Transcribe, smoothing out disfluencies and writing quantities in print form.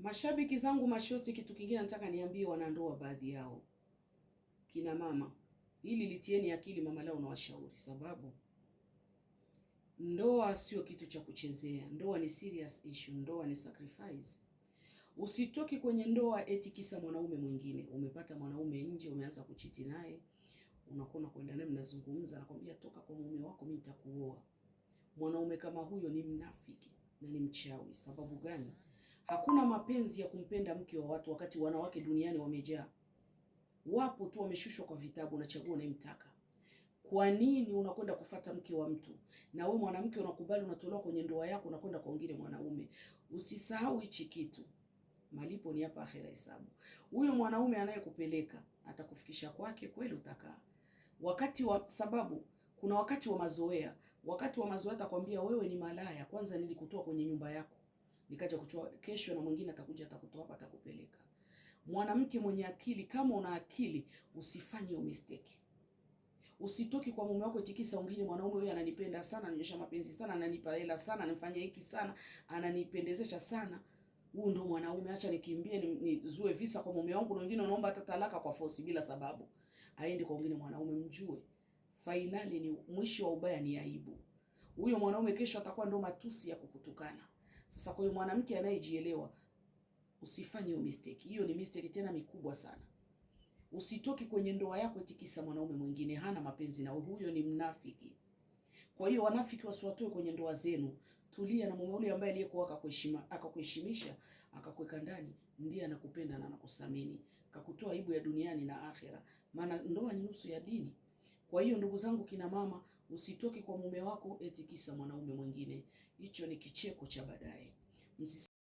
Mashabiki zangu mashosti, kitu kingine nataka niambie wanandoa baadhi yao, kina mama, ili litieni akili mama leo na washauri, sababu ndoa sio kitu cha kuchezea. Ndoa ni serious issue, ndoa ni sacrifice. Usitoki kwenye ndoa eti kisa mwanaume mwingine. Umepata mwanaume nje, umeanza kuchiti naye, unakuwa kwenda naye mnazungumza, nakwambia toka kwa mume wako, mimi nitakuoa. Mwanaume kama huyo ni mnafiki na ni mchawi. Sababu gani? Hakuna mapenzi ya kumpenda mke wa watu, wakati wanawake duniani wamejaa. Wapo tu wameshushwa kwa vitabu, unachagua unayemtaka. Kwa nini unakwenda kufata mke wa mtu? Na wewe mwanamke unakubali unatolewa kwenye ndoa yako, unakwenda kwa wengine mwanaume. Usisahau hichi kitu. Malipo ni hapa akhera hesabu. Huyo mwanaume anayekupeleka atakufikisha kwake kweli, utakaa. Wakati wa sababu kuna wakati wa mazoea. Wakati wa mazoea atakwambia wewe ni malaya, kwanza nilikutoa kwenye nyumba yako, nikaja kutoa kesho, na mwingine atakuja atakutoa hapa, atakupeleka. Mwanamke mwenye akili, kama una akili, usifanye mistake. Usitoki kwa mume wako tikisa ungine mwanaume huyu ananipenda sana, ananyesha mapenzi sana, ananipa hela sana, ananifanyia hiki sana, ananipendezesha sana. Huyu ndo mwanaume, acha nikimbie nizue visa kwa mume wangu, na wengine wanaomba hata talaka kwa force bila sababu. Aende kwa wengine mwanaume, mjue finali ni mwisho wa ubaya ni aibu. Huyo mwanaume kesho atakuwa ndo matusi ya kukutukana. Sasa kwa hiyo mwanamke anayejielewa, usifanye hiyo mistake. Hiyo ni mistake tena mikubwa sana. Usitoki kwenye ndoa yako etikisa mwanaume mwingine, hana mapenzi na huyo, ni mnafiki. Kwa hiyo wanafiki wasiwatoe kwenye ndoa zenu. Tulia na mume ule ambaye aliyekuwa akakuheshimisha, akakuweka ndani, ndiye anakupenda na anakusamini, kakutoa aibu ya duniani na akhera. Maana ndoa ni nusu ya dini. Kwa hiyo ndugu zangu kina mama, usitoki kwa mume wako etikisa mwanaume mwingine. Hicho ni kicheko cha baadaye.